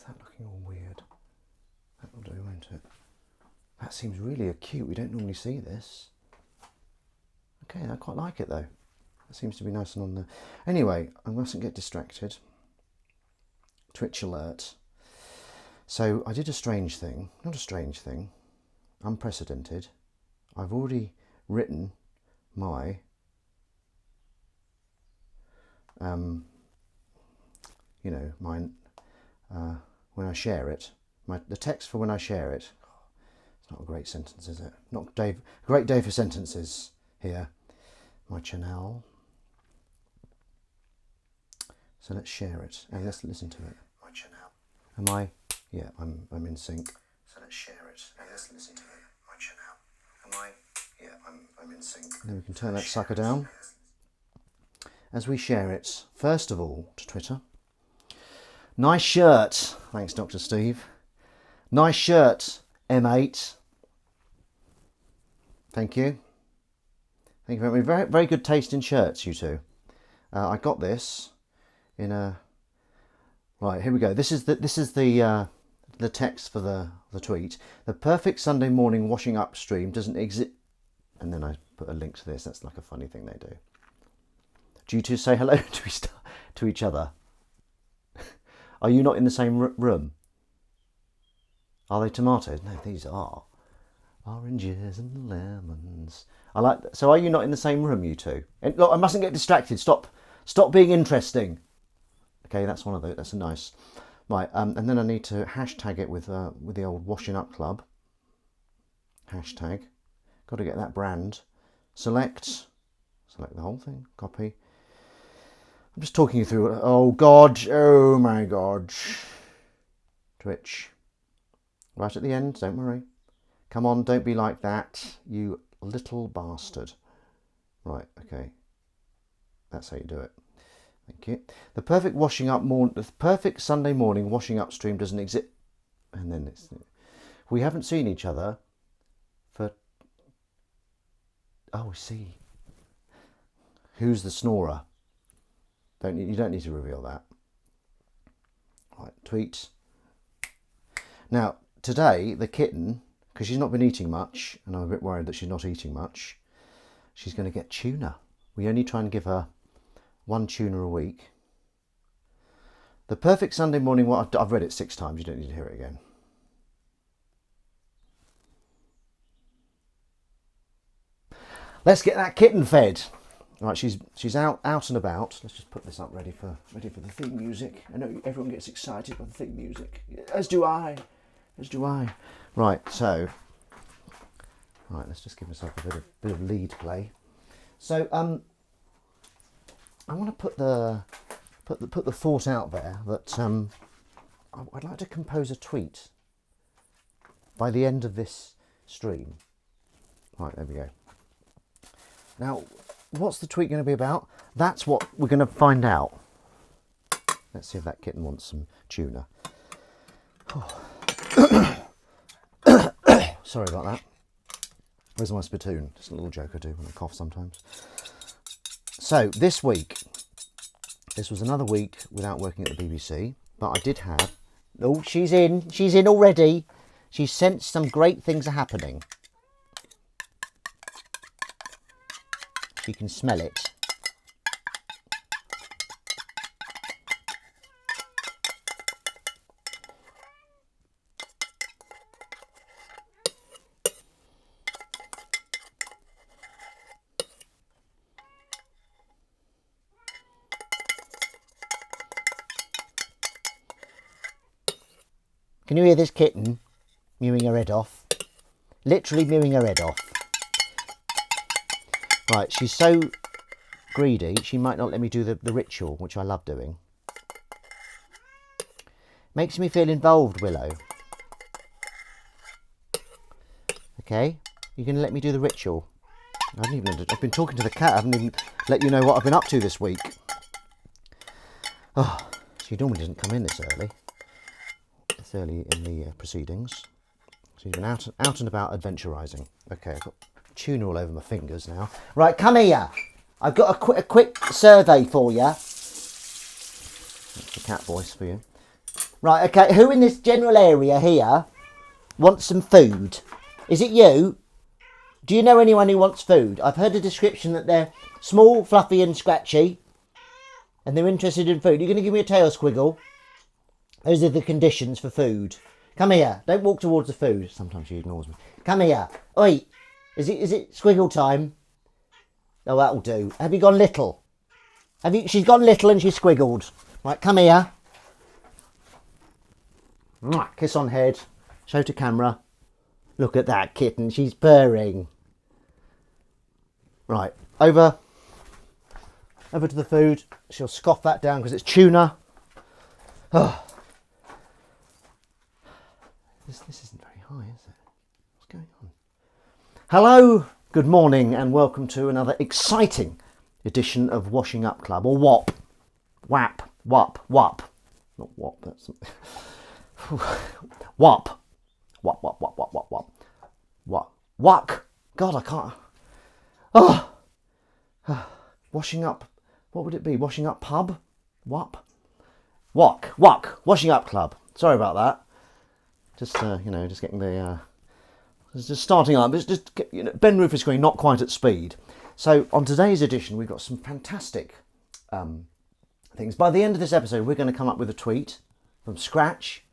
How's that looking all weird? That will do, won't it? That seems really acute. We don't normally see this. Okay, I quite like it though. It seems to be nice and on there. Anyway, I mustn't get distracted. Twitch alert. So I did a strange thing. Not a strange thing. Unprecedented. I've already written my you know, mine when I share it. The text for when I share it. It's not a great sentence, is it? Not Dave. Great day for sentences here. My channel. So let's share it and let's listen to it. My channel. Am I? Yeah, I'm in sync. So let's share it and let's listen to it. My channel. Am I? Yeah, I'm in sync. Then we can turn that sucker down. As we share it, first of all, to Twitter. Nice shirt. Thanks, Dr. Steve. Nice shirt, M8. Thank you. Thank you very much. Very, very good taste in shirts, you two. I got this in a... Right, here we go. This is the text for the tweet. The perfect Sunday morning washing up stream doesn't exist. And then I put a link to this. That's like a funny thing they do. Do you two say hello to each other? Are you not in the same room? Are they tomatoes? No, these are oranges and lemons. I like that. So are you not in the same room, you two? And look, I mustn't get distracted. Stop being interesting. Okay, that's one of those. That's a nice. Right, and then I need to hashtag it with the old Washing Up Club. Hashtag. Got to get that brand. Select the whole thing. Copy. I'm just talking you through it. Oh God, oh my God. Twitch. Right at the end, don't worry. Come on, don't be like that, you little bastard. Right, okay. That's how you do it. Thank you. The perfect Sunday morning washing up stream doesn't exist. And then we haven't seen each other for... Oh, see. Who's the snorer? You don't need to reveal that. Right, tweet. Now, today, the kitten, because she's not been eating much, and I'm a bit worried that she's not eating much, she's going to get tuna. We only try and give her 1 tuna a week. The perfect Sunday morning... I've read it 6 times. You don't need to hear it again. Let's get that kitten fed. Right, she's out and about. Let's just put this up ready for the theme music. I know everyone gets excited by the theme music. As do I. Right, so let's just give myself a bit of lead play. So I want to put the thought out there that I'd like to compose a tweet by the end of this stream. Right, there we go. Now, what's the tweet going to be about? That's what we're going to find out. Let's see if that kitten wants some tuna. Sorry about that. Where's my spittoon? Just a little joke I do when I cough sometimes. So, this week, this was another week without working at the BBC, but I did have... Oh, she's in already. She sensed some great things are happening. She can smell it. Can you hear this kitten mewing her head off? Literally mewing her head off. Right, she's so greedy, she might not let me do the ritual, which I love doing. Makes me feel involved, Willow. Okay, you're going to let me do the ritual. I've been talking to the cat, I haven't even let you know what I've been up to this week. Oh, she normally doesn't come in this early. It's early in the proceedings. She's been out and about adventurising. Okay, I've got tuna all over my fingers now. Right, come here. I've got a quick survey for you. That's the cat voice for you. Right, okay, who in this general area here wants some food? Is it you? Do you know anyone who wants food? I've heard a description that they're small, fluffy and scratchy and they're interested in food. You're going to give me a tail squiggle? Those are the conditions for food. Come here. Don't walk towards the food. Sometimes she ignores me. Come here. Oi. Is it squiggle time? Oh, that'll do. Have you gone little? She's gone little and she's squiggled. Right, come here. Kiss on head. Show to camera. Look at that kitten. She's purring. Right, over to the food. She'll scoff that down because it's tuna. Oh. This isn't very high, is it? What's going on? Hello, good morning, and welcome to another exciting edition of Washing Up Club, or WAP. WAP. WAP. WAP. Not WAP, that's... WAP. WAP, WAP, WAP, WAP, WAP, WAP. WAP. WAP. God, I can't... Oh! Washing up... What would it be? Washing up pub? WAP? WAC. WAC. Washing Up Club. Sorry about that. Just, just getting the... just starting up. It's just, Ben Rufus going not quite at speed. So, on today's edition, we've got some fantastic things. By the end of this episode, we're going to come up with a tweet from scratch.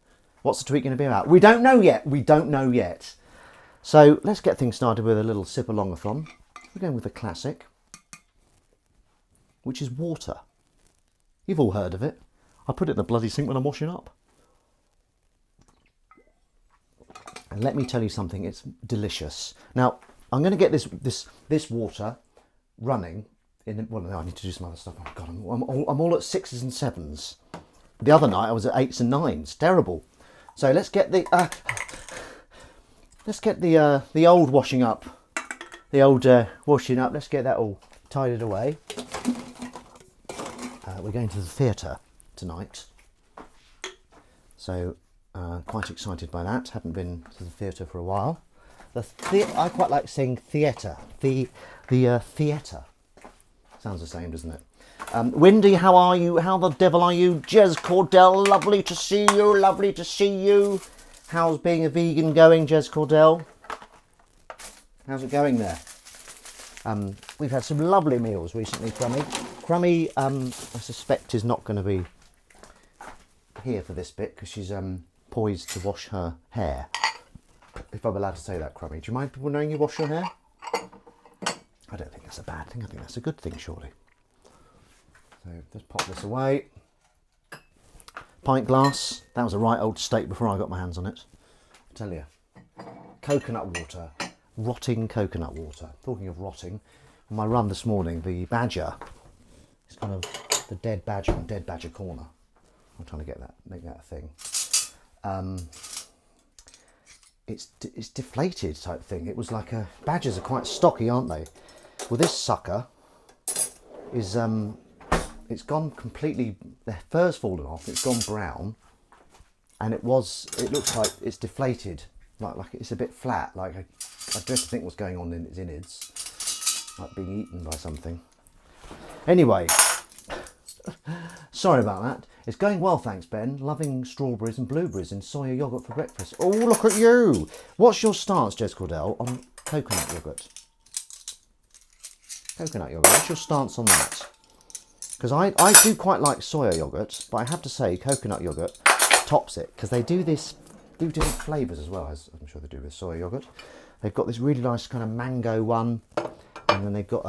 What's the tweet going to be about? We don't know yet. We don't know yet. So, let's get things started with a little sip-along-a-thon. We're going with a classic, which is water. You've all heard of it. I put it in the bloody sink when I'm washing up. And let me tell you something, it's delicious. Now, I'm going to get this water running. Well, no, I need to do some other stuff. Oh, God, I'm all at 6s and 7s. The other night I was at 8s and 9s. Terrible. So let's get the old washing up. The old washing up. Let's get that all tidied away. We're going to the theatre tonight. So... quite excited by that. Haven't been to the theatre for a while. I quite like saying theatre. The theatre. Sounds the same, doesn't it? Wendy, how are you? How the devil are you? Jez Cordell, lovely to see you. Lovely to see you. How's being a vegan going, Jez Cordell? How's it going there? We've had some lovely meals recently, Crummy. Crummy, I suspect, is not going to be here for this bit because she's poised to wash her hair. If I'm allowed to say that, Crummy. Do you mind people knowing you wash your hair? I don't think that's a bad thing. I think that's a good thing, surely. So just pop this away. Pint glass. That was a right old steak before I got my hands on it. I tell you. Coconut water. Rotting coconut water. Talking of rotting, on my run this morning, the badger is kind of the dead badger on Dead Badger Corner. I'm trying to make that a thing. It's deflated type thing. It was like badgers are quite stocky, aren't they? Well, this sucker is it's gone completely. The fur's fallen off. It's gone brown, and it looks like it's deflated. Like it's a bit flat. Like I dread to think what's going on in its innards, like being eaten by something. Anyway. Sorry about that. It's going well, thanks, Ben. Loving strawberries and blueberries in soya yoghurt for breakfast. Oh, look at you! What's your stance, Jez Cordell, on coconut yoghurt? Coconut yoghurt, what's your stance on that? Because I do quite like soya yoghurt, but I have to say coconut yoghurt tops it, because they do different flavours as well, as I'm sure they do with soya yoghurt. They've got this really nice kind of mango one, and then they've got,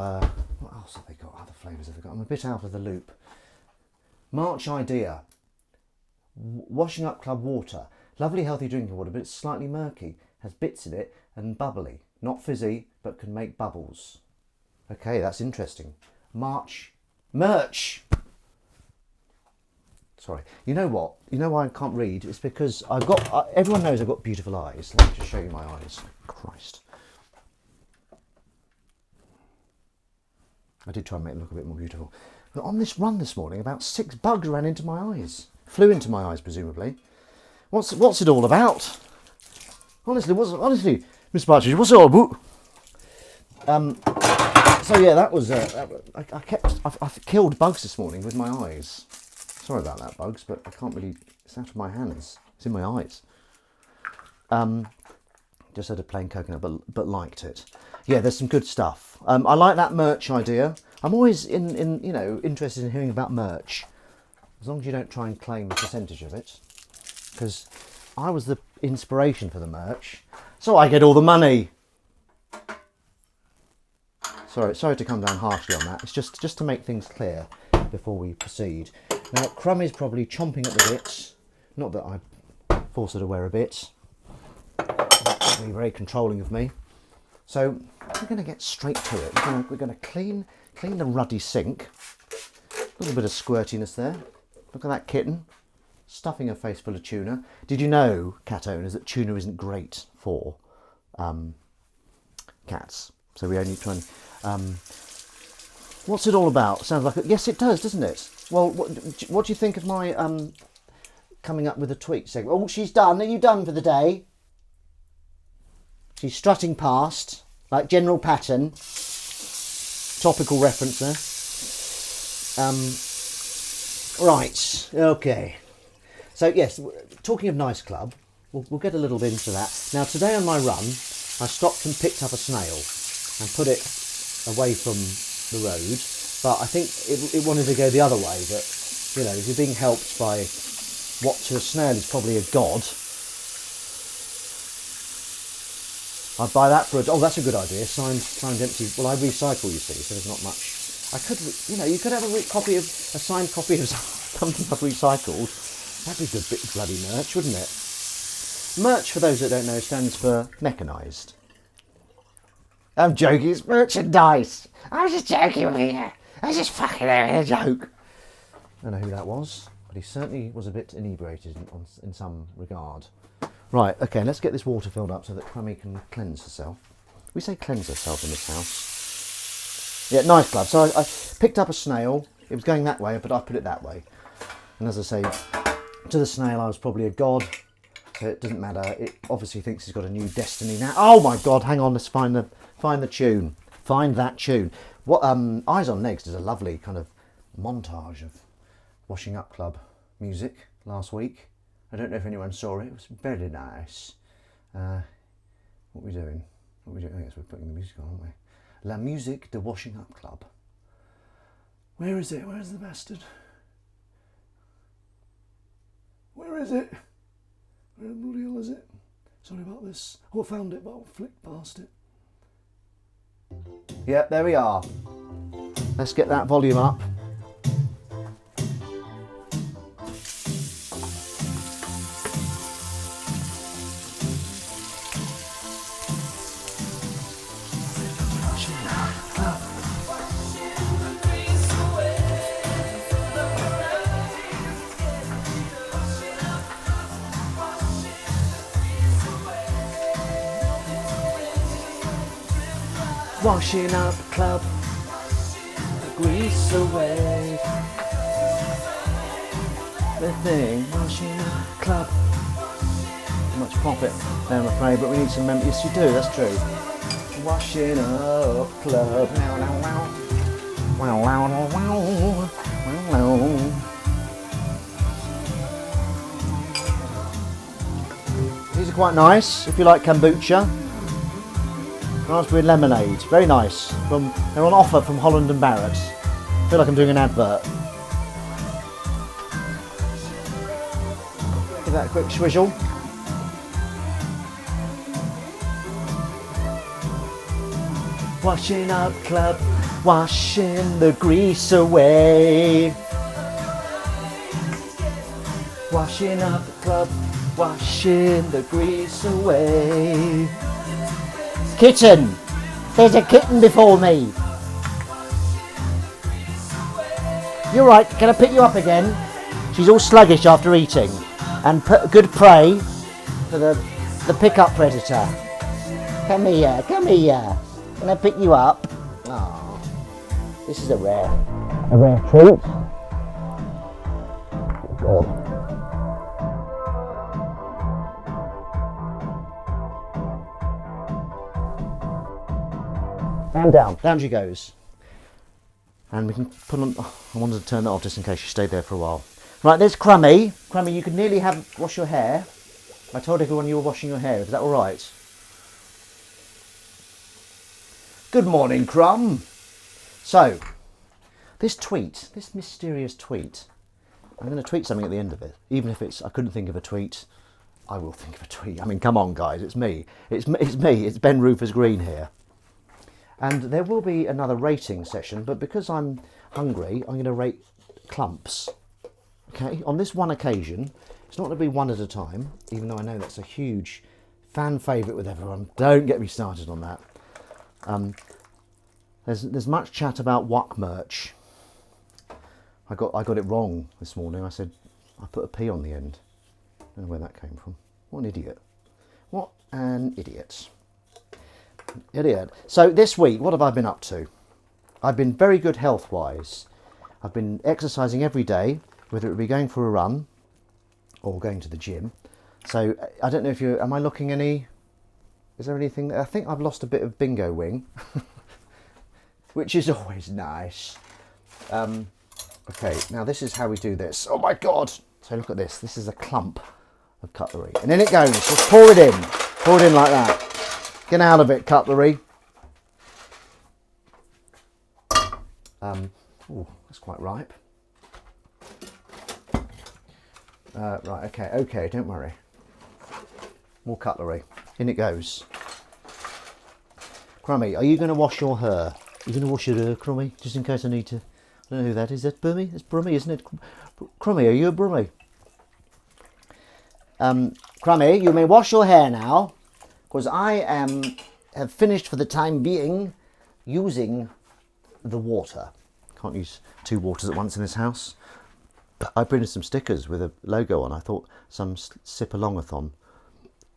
what else have they got? Other flavours have they got? I'm a bit out of the loop. March idea. Washing Up Club water. Lovely healthy drinking water, but it's slightly murky. Has bits in it and bubbly. Not fizzy, but can make bubbles. Okay, that's interesting. Merch. Sorry. You know what? You know why I can't read? It's because I've got... everyone knows I've got beautiful eyes. Let me just show you my eyes. Christ. I did try and make them look a bit more beautiful. But on this run this morning, about 6 bugs ran into my eyes. Flew into my eyes, presumably. What's it all about? Honestly, Mr. Partridge, what's it all about? So yeah, that was. I killed bugs this morning with my eyes. Sorry about that, Bugs, but I can't really, it's out of my hands. It's in my eyes. Just had a plain coconut, but liked it. Yeah, there's some good stuff. I like that merch idea. I'm always interested in hearing about merch, as long as you don't try and claim a percentage of it, because I was the inspiration for the merch, so I get all the money. Sorry to come down harshly on that. It's just to make things clear before we proceed. Now, Crumb is probably chomping at the bits. Not that I force her to wear a bit. That's really very controlling of me. So we're going to get straight to it. We're going to clean the ruddy sink. A little bit of squirtiness there. Look at that kitten, stuffing her face full of tuna. Did you know, cat owners, that tuna isn't great for cats? So we only try and... what's it all about? Sounds like... Yes, it does, doesn't it? Well, what do you think of my coming up with a tweet segment? Oh, she's done. Are you done for the day? She's strutting past, like General Patton. Topical reference there. Right, okay. So, yes, talking of Nice Club, we'll get a little bit into that. Now, today on my run, I stopped and picked up a snail and put it away from the road. But I think it wanted to go the other way. But, you know, if you're being helped by what to a snail is probably a god, I'd buy that for a... Oh, that's a good idea. Signed empty... Well, I recycle, you see, so there's not much... I could, you could have a signed copy of something I've recycled. That'd be good bit of bloody merch, wouldn't it? Merch, for those that don't know, stands for mechanised. I'm joking, it's merchandise. I was just joking with you. I was just fucking having a joke. I don't know who that was, but he certainly was a bit inebriated in some regard. Right, okay, let's get this water filled up so that Crummy can cleanse herself. We say cleanse herself in this house. Yeah, Nice Club. So I picked up a snail. It was going that way, but I put it that way. And as I say, to the snail, I was probably a god. So it doesn't matter. It obviously thinks it's got a new destiny now. Oh my God! Hang on. Let's find the tune. Find that tune. What Eyes on Legs did a lovely kind of montage of Washing Up Club music last week. I don't know if anyone saw it. It was very nice. What are we doing? I guess we're putting the music on, aren't we? La Musique de Washing Up Club. Where is it? Where's the bastard? Where is it? Where the bloody hell is it? Sorry about this. Oh, I found it, but I'll flick past it. Yep, there we are. Let's get that volume up. Washing Up Club, grease away. The thing, Washing Up Club. Not much profit there, I'm afraid, but we need some members. Yes, you do, that's true. Washing Up Club. Wow, wow, wow, wow, wow, wow. These are quite nice if you like kombucha. Raspberry lemonade, very nice. They're on offer from Holland and Barrett. I feel like I'm doing an advert. Give that a quick swizzle. Washing Up Club, washing the grease away. Washing Up Club, washing the grease away. Kitten! There's a kitten before me! You're right, can I pick you up again? She's all sluggish after eating. And good prey for the pickup predator. Come here, come here. Can I pick you up? Oh, this is a rare treat. God. And down she goes. And we can put on, oh, I wanted to turn that off just in case she stayed there for a while. Right, there's Crummy. Crummy, you could nearly wash your hair. I told everyone you were washing your hair. Is that all right? Good morning, Crumb. So, this mysterious tweet, I'm going to tweet something at the end of it. Even if I couldn't think of a tweet, I will think of a tweet. I mean, come on, guys, it's me. It's me. It's Ben Rufus Green here. And there will be another rating session, but because I'm hungry, I'm going to rate clumps. Okay, on this one occasion, it's not going to be one at a time, even though I know that's a huge fan favourite with everyone. Don't get me started on that. There's much chat about WUC merch. I got it wrong this morning. I put a P on the end. I don't know where that came from. What an idiot. What an idiot. Idiot. So this week, what have I been up to? I've been very good health-wise. I've been exercising every day, whether it be going for a run or going to the gym. So I don't know if am I looking is there anything, I think I've lost a bit of bingo wing, which is always nice. Okay, now this is how we do this. Oh my God. So look at this. This is a clump of cutlery. And in it goes. Just pour it in. Pour it in like that. Get out of it, cutlery. Oh, that's quite ripe. Right, okay, don't worry. More cutlery. In it goes. Crummy, are you going to wash your hair? Are you going to wash your hair, Crummy? Just in case I need to... I don't know who that is. That's Brummy? It's Brummy, isn't it? Crummy, are you a Brummy? Crummy, you may wash your hair now, because I have finished for the time being using the water. Can't use two waters at once in this house. I printed some stickers with a logo on. I thought some sip-along-a-thon.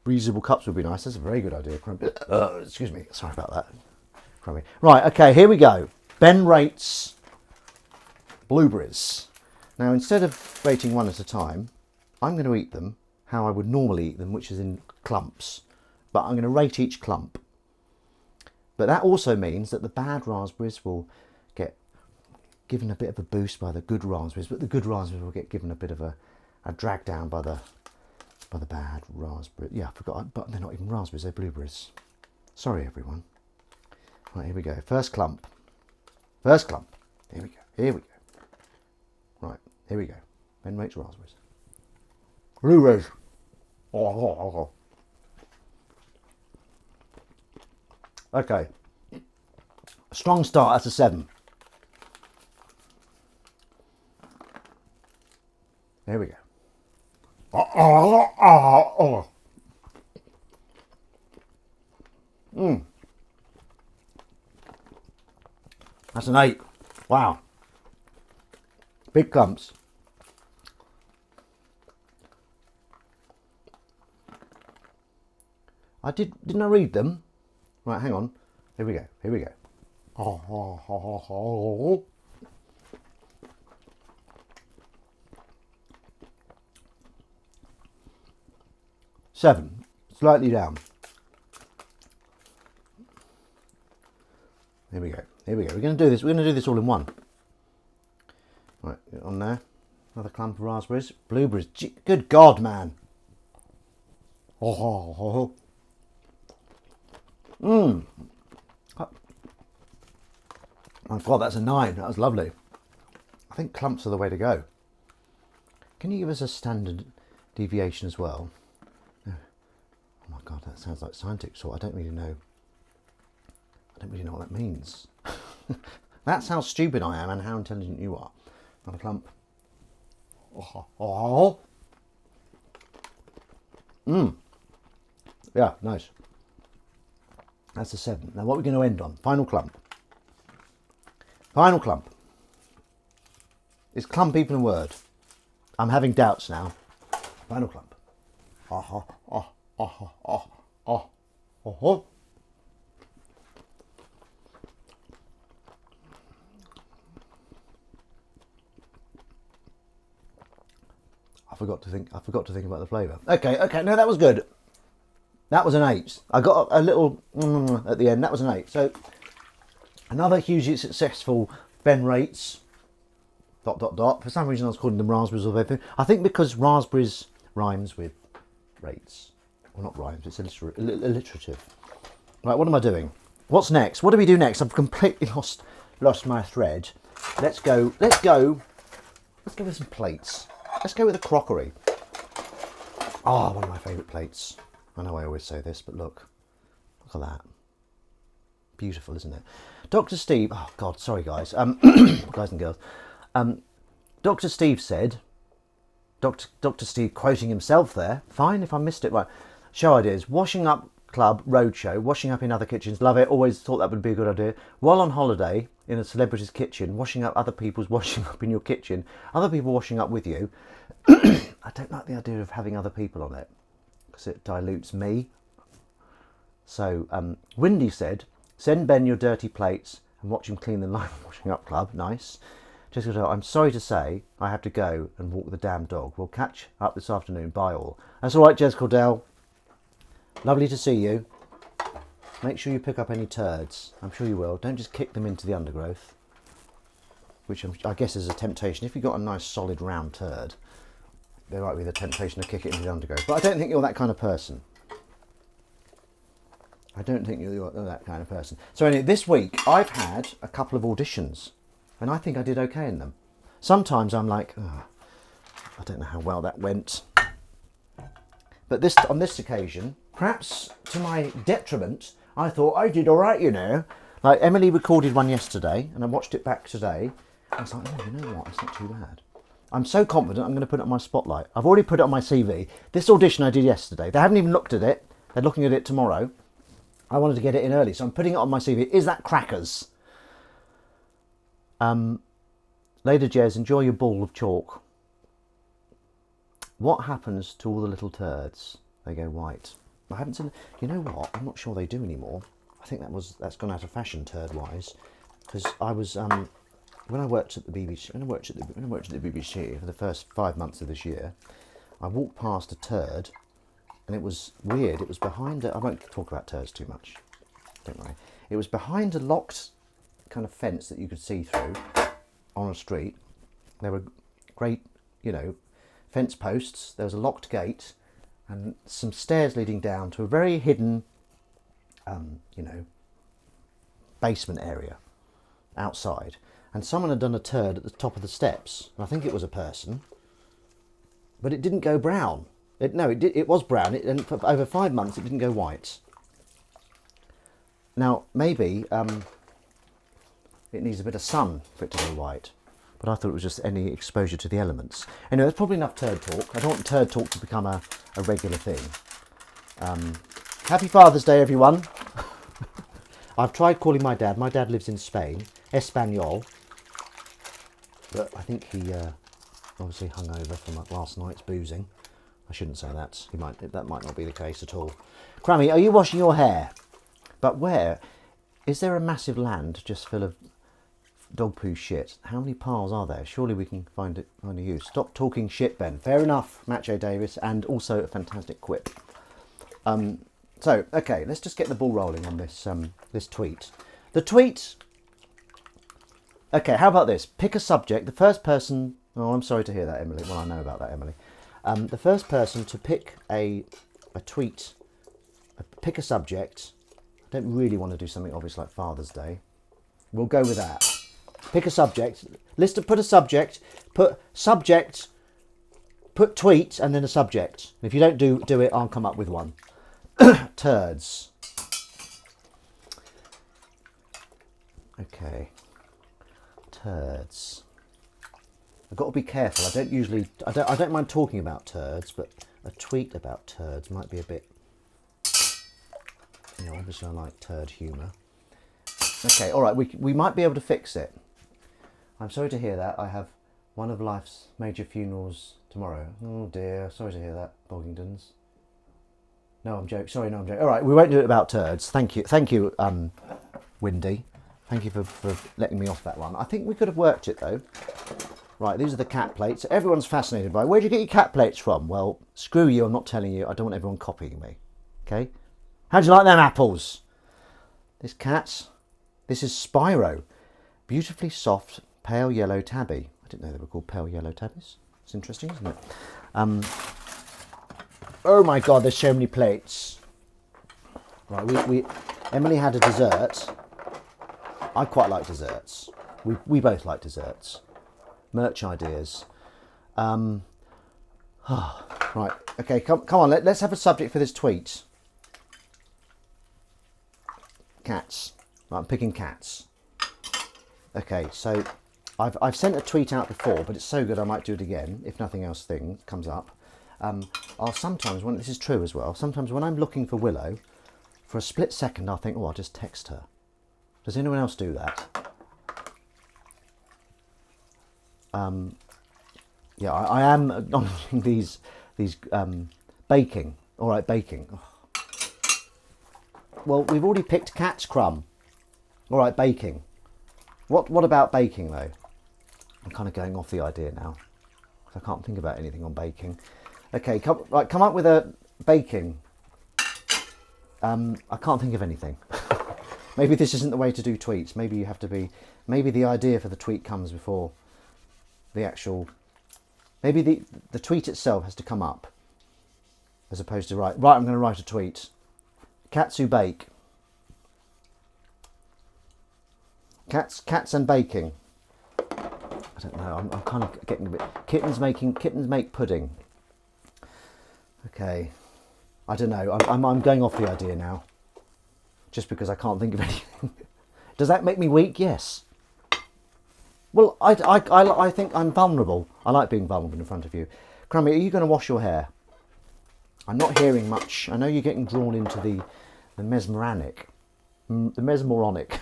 Reusable cups would be nice. That's a very good idea, Crummy. Excuse me. Sorry about that, Crummy. Right, okay, here we go. Ben rates blueberries. Now, instead of rating one at a time, I'm going to eat them how I would normally eat them, which is in clumps. But I'm going to rate each clump. But that also means that the bad raspberries will get given a bit of a boost by the good raspberries, but the good raspberries will get given a bit of a drag down by the bad raspberries. Yeah, I forgot, but they're not even raspberries, they're blueberries. Sorry, everyone. Right, here we go. First clump. First clump. Here we go. Here we go. Right, here we go. Ben rates raspberries. Blueberries. Oh. Okay. A strong start, that's a 7. There we go. That's an 8. Wow. Big clumps. Didn't I read them? Right, hang on. Here we go. Here we go. Seven, slightly down. Here we go. Here we go. We're going to do this. We're going to do this all in one. Right, on there. Another clump of raspberries. Blueberries. Good God, man. Oh my God, that's a 9. That was lovely. I think clumps are the way to go. Can you give us a standard deviation as well? Oh my God, that sounds like scientific sort. I don't really know what that means. That's how stupid I am and how intelligent you are. Another clump. Yeah, nice. That's a 7. Now what are we going to end on? Final clump. Final clump. Is clump even a word? I'm having doubts now. Final clump. I forgot to think about the flavour. Okay, no, that was good. That was an 8. I got a little at the end. That was an 8. So another hugely successful Ben rates. dot dot dot. For some reason I was calling them raspberries or everything. I think because raspberries rhymes with rates. Well, not rhymes, it's alliterative. Right, what am I doing? What's next? What do we do next? I've completely lost my thread. Let's go with some plates. Let's go with the crockery. Ah, one of my favourite plates. I know I always say this, but look at that. Beautiful, isn't it? Dr. Steve, oh God, sorry guys, guys and girls. Dr. Steve said, Dr. Steve quoting himself there, fine if I missed it, right. Show ideas, washing up club, roadshow, washing up in other kitchens, love it, always thought that would be a good idea. While on holiday in a celebrity's kitchen, washing up other people's washing up in your kitchen, other people washing up with you. I don't like the idea of having other people on it because it dilutes me. So Windy said, send Ben your dirty plates and watch him clean the line washing up club. Nice. Jessica, I'm sorry to say I have to go and walk the damn dog. We'll catch up this afternoon. Bye all. That's all right, Jez Cordell. Lovely to see you. Make sure you pick up any turds. I'm sure you will. Don't just kick them into the undergrowth, which I guess is a temptation. If you've got a nice solid round turd, there might be the temptation to kick it into the undergrowth. But I don't think you're that kind of person. I don't think you're that kind of person. So anyway, this week I've had a couple of auditions and I think I did okay in them. Sometimes I'm like, oh, I don't know how well that went. But on this occasion, perhaps to my detriment, I thought I did all right, you know. Like Emily recorded one yesterday and I watched it back today. I was like, oh, you know what, it's not too bad. I'm so confident I'm going to put it on my spotlight. I've already put it on my CV. This audition I did yesterday, they haven't even looked at it. They're looking at it tomorrow. I wanted to get it in early, so I'm putting it on my CV. Is that crackers? Later, Jez, enjoy your ball of chalk. What happens to all the little turds? They go white. I haven't seen. You know what? I'm not sure they do anymore. I think that's gone out of fashion, turd-wise. Because I was when I worked at the BBC. When I worked at the BBC for the first 5 months of this year, I walked past a turd, and it was weird. It was behind I won't talk about turds too much. Don't worry. It was behind a locked kind of fence that you could see through on a street. There were great, fence posts. There was a locked gate and some stairs leading down to a very hidden, basement area outside. And someone had done a turd at the top of the steps. And I think it was a person, but it didn't go brown. It was brown. And for over 5 months, it didn't go white. Now, maybe it needs a bit of sun for it to go white. But I thought it was just any exposure to the elements. Anyway, there's probably enough turd talk. I don't want turd talk to become a regular thing. Happy Father's Day, everyone. I've tried calling my dad. My dad lives in Spain, Espanol. But I think he obviously hung over from last night's boozing. I shouldn't say that. That might not be the case at all. Crammy, are you washing your hair? But where? Is there a massive land just full of dog poo shit? How many piles are there? Surely we can find a use. Stop talking shit, Ben. Fair enough, Macho Davis, and also a fantastic quip. So, okay, let's just get the ball rolling on this this tweet. The tweet. Okay, how about this? Pick a subject. The first person. Oh, I'm sorry to hear that, Emily. Well, I know about that, Emily. The first person to pick a tweet, pick a subject. I don't really want to do something obvious like Father's Day. We'll go with that. Pick a subject. Put a subject. Put tweet and then a subject. If you don't do it, I'll come up with one. Turds. Okay. Turds. I've got to be careful. I don't mind talking about turds, but a tweet about turds might be a bit. Obviously I like turd humour. Okay, all right. We might be able to fix it. I'm sorry to hear that. I have one of life's major funerals tomorrow. Oh dear, sorry to hear that, Boggingtons. No, I'm joking. Sorry, no, I'm joking. All right, we won't do it about turds. Thank you, Windy. Thank you for letting me off that one. I think we could have worked it though. Right, these are the cat plates. Everyone's fascinated by. Where'd you get your cat plates from? Well, screw you. I'm not telling you. I don't want everyone copying me. Okay. How'd you like them apples? This is Spyro. Beautifully soft, pale yellow tabby. I Didn't know they were called pale yellow tabbies. It's interesting, isn't it? Oh my God, there's so many plates. Right, Emily had a dessert. I quite like desserts. We both like desserts. Merch ideas. Right, okay, come on, let's have a subject for this tweet. Cats. Right, I'm picking cats. Okay, so I've sent a tweet out before, but it's so good I might do it again if nothing else comes up. I'll sometimes, this is true as well, sometimes when I'm looking for Willow, for a split second I'll think, oh, I'll just text her. Does anyone else do that? Yeah, I am acknowledging these baking. All right, baking. Oh. Well, we've already picked cats, Crumb. All right, baking. What about baking though? I'm kind of going off the idea now. I can't think about anything on baking. Okay, come up with a baking. I can't think of anything. Maybe this isn't the way to do tweets. Maybe you have to be. Maybe the idea for the tweet comes before the actual. Maybe the tweet itself has to come up, as opposed to right. I'm going to write a tweet. Cats who bake. Cats and baking. I don't know. I'm kind of getting a bit. Kittens make pudding. Okay. I don't know. I'm going off the idea now. Just because I can't think of anything. Does that make me weak? Yes. Well, I think I'm vulnerable. I like being vulnerable in front of you. Crummy, are you going to wash your hair? I'm not hearing much. I know you're getting drawn into the mesmeric. The mesmoronic.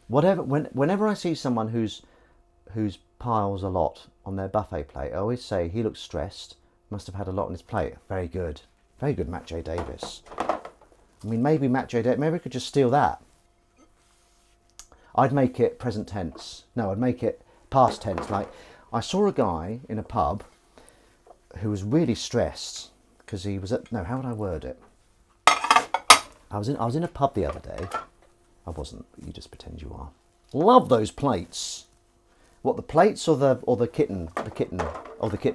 Whenever I see someone who's piles a lot on their buffet plate, I always say he looks stressed. Must have had a lot on his plate. Very good, Matt J. Davis. I mean, maybe Matt J. Davis. Maybe we could just steal that. I'd make it present tense. No, I'd make it past tense. Like, I saw a guy in a pub who was really stressed because he was at. No, how would I word it? I was in a pub the other day. I wasn't. You just pretend you are. Love those plates. What, the plates or the kitten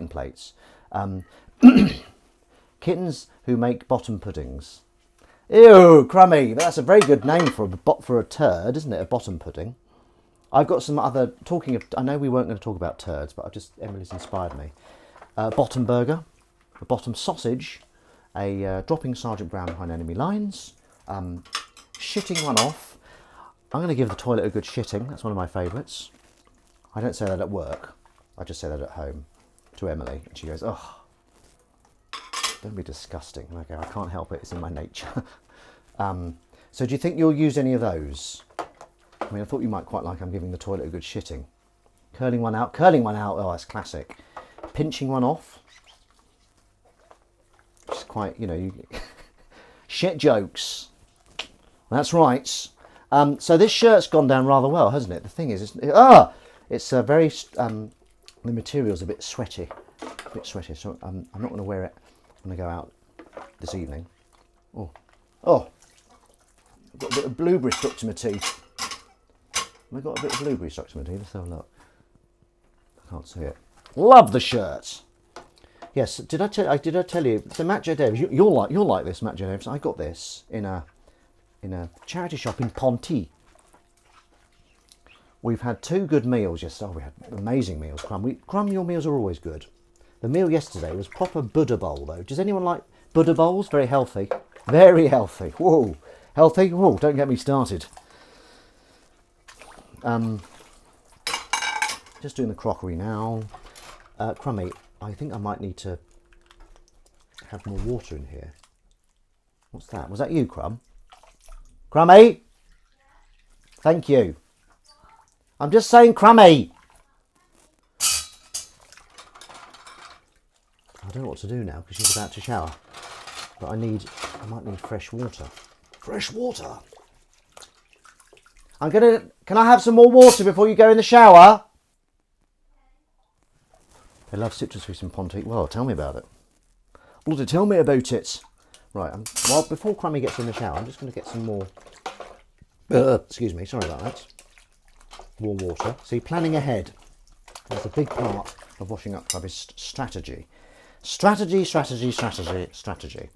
plates? Kittens who make bottom puddings. Ew, crummy. That's a very good name for a turd, isn't it? A bottom pudding. I've got some other talking of. I know we weren't going to talk about turds, but Emily's inspired me. Bottom burger, a bottom sausage, a dropping Sergeant Brown behind enemy lines, shitting one off. I'm going to give the toilet a good shitting. That's one of my favourites. I don't say that at work. I just say that at home to Emily, and she goes, "Oh, don't be disgusting." And I go, "I can't help it. It's in my nature." So do you think you'll use any of those? I mean, I thought you might quite like I'm giving the toilet a good shitting. Curling one out. Oh, that's classic. Pinching one off. It's quite, shit jokes. That's right. So this shirt's gone down rather well, hasn't it? The thing is, it's very. The material's a bit sweaty. So I'm not going to wear it when I go out this evening. Oh, I've got a bit of blueberry stuck to my teeth. Have I got a bit of blueberry stuck to my teeth? Let's have a look. I can't see it. Love the shirt. Yes, did I tell you? So Matt J. Davis, you'll like this, Matt J. Davis. I got this in a charity shop in Ponty. We've had 2 good meals yesterday. Oh, we had amazing meals, Crumb. Crumb, your meals are always good. The meal yesterday was proper Buddha bowl, though. Does anyone like Buddha bowls? Very healthy. Very healthy. Whoa. Healthy? Whoa, don't get me started. Just doing the crockery now. Crummy, I think I might need to have more water in here. What's that? Was that you, Crumb? Crummy? Thank you. I'm just saying, Crummy. I don't know what to do now because she's about to shower. But I might need fresh water. Fresh water. Can I have some more water before you go in the shower? They love citrus fruits in Pontique. Well, tell me about it. Bloody tell me about it. Right, well, before Crummy gets in the shower, I'm just going to get some more... excuse me, sorry about that. Warm water. See, planning ahead. That's a big part of washing up club is strategy. Strategy, strategy, strategy, strategy.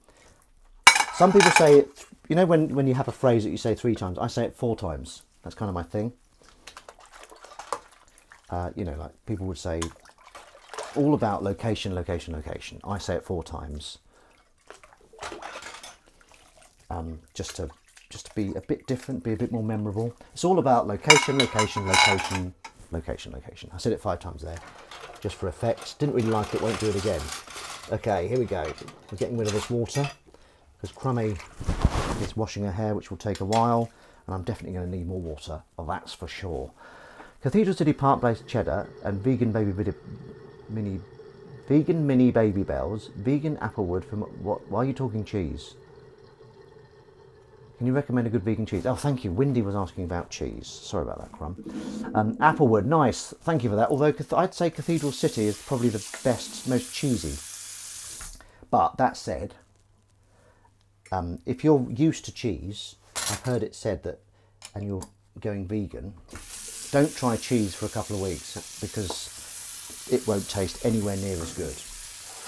Some people say it, you know, when you have a phrase that you say 3 times, I say it 4 times. That's kind of my thing. You know, like people would say, all about location, location, location. I say it 4 times. Just to be a bit different, be a bit more memorable. It's all about location, location, location, location, location. I said it 5 times there, just for effect. Didn't really like it, won't do it again. Okay, here we go. We're getting rid of this water, because Crummy is washing her hair, which will take a while, and I'm definitely going to need more water. Well, that's for sure. Cathedral City Park Place cheddar and vegan mini baby bells, vegan applewood from what? Why are you talking cheese? Can you recommend a good vegan cheese? Oh, thank you. Wendy was asking about cheese. Sorry about that, Crumb. Applewood, nice. Thank you for that. Although I'd say Cathedral City is probably the best, most cheesy. But that said, if you're used to cheese, I've heard it said that, and you're going vegan, don't try cheese for a couple of weeks because it won't taste anywhere near as good.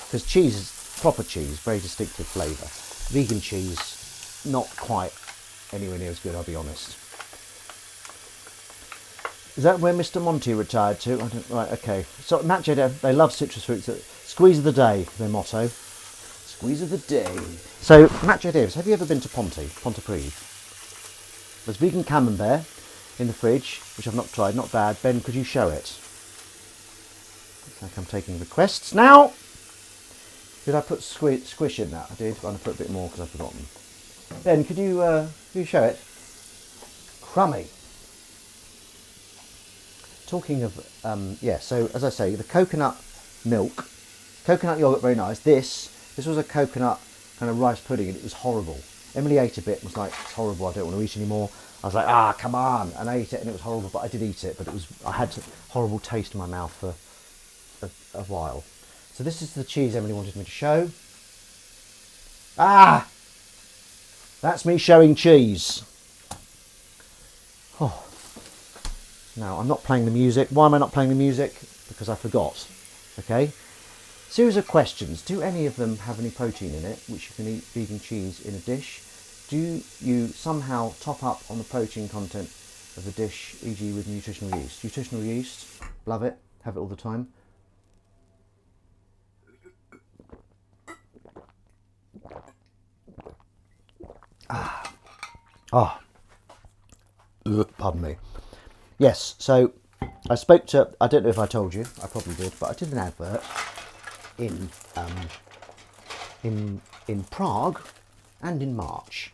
Because cheese is proper cheese, very distinctive flavour. Vegan cheese, not quite anywhere near as good, I'll be honest. Is that where Mr. Monty retired to? Right, okay. So Matt J, they love citrus fruits. Squeeze of the day, their motto. Squeeze of the day. So, Matt J. Davis, have you ever been to Pontypridd? There's vegan camembert in the fridge, which I've not tried, not bad. Ben, could you show it? Looks like I'm taking requests now. Did I put squish in that? I did, but I'm going to put a bit more because I've forgotten. Ben, could you show it? Crummy. Talking of, yeah, so as I say, the coconut milk, coconut yogurt, very nice. This was a coconut kind of rice pudding and it was horrible. Emily ate a bit and was like, it's horrible, I don't want to eat anymore. I was like, come on, and I ate it and it was horrible, but I did eat it, but I had a horrible taste in my mouth for a while. So this is the cheese Emily wanted me to show. That's me showing cheese. Oh. Now, I'm not playing the music. Why am I not playing the music? Because I forgot. Okay? Series of questions. Do any of them have any protein in it, which you can eat vegan cheese in a dish? Do you somehow top up on the protein content of the dish, e.g. with nutritional yeast? Nutritional yeast, love it, have it all the time. Pardon me. Yes, so I spoke to, I don't know if I told you, I probably did, but I did an advert in Prague and in March,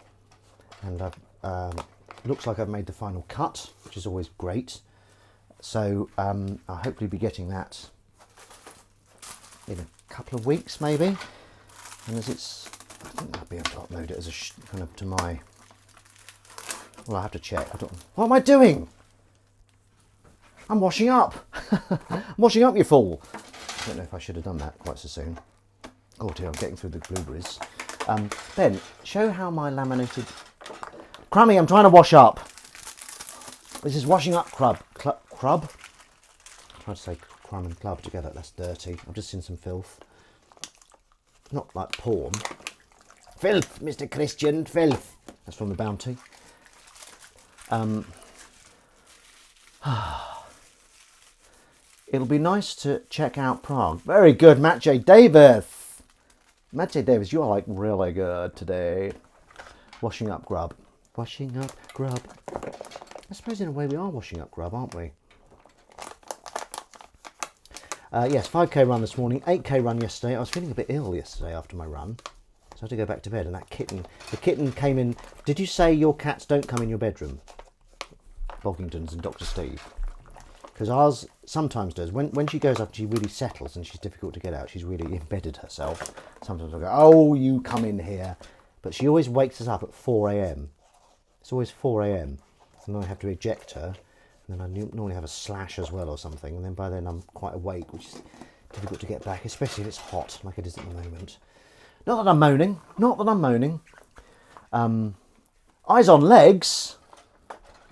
and looks like I've made the final cut, which is always great. So I'll hopefully be getting that in a couple of weeks, maybe. And as it's, I think I'll be able to upload it as a kind of to my. Well, I have to check. What am I doing? I'm washing up. I'm washing up, you fool. I don't know if I should have done that quite so soon. Oh dear, I'm getting through the blueberries. Ben, show how my laminated... Crummy, I'm trying to wash up. This is washing up crub. Crub? I tried to say crumb and club together. That's dirty. I've just seen some filth. Not like porn. Filth, Mr. Christian, filth. That's from The Bounty. It'll be nice to check out Prague. Very good, Matt J. Davis. Matt J. Davis, you are like really good today. Washing up grub. Washing up grub. I suppose in a way we are washing up grub, aren't we? Yes, 5k run this morning, 8k run yesterday. I was feeling a bit ill yesterday after my run, so I had to go back to bed. And that kitten, the kitten came in. Did you say your cats don't come in your bedroom? Boggingtons and Dr. Steve. Because ours sometimes does. When she goes up, she really settles and she's difficult to get out. She's really embedded herself. Sometimes I go, oh, you come in here. But she always wakes us up at 4 a.m. It's always 4 a.m. And then I have to eject her. And then I normally have a slash as well or something. And then by then I'm quite awake, which is difficult to get back, especially if it's hot like it is at the moment. Not that I'm moaning. Not that I'm moaning. Eyes on legs.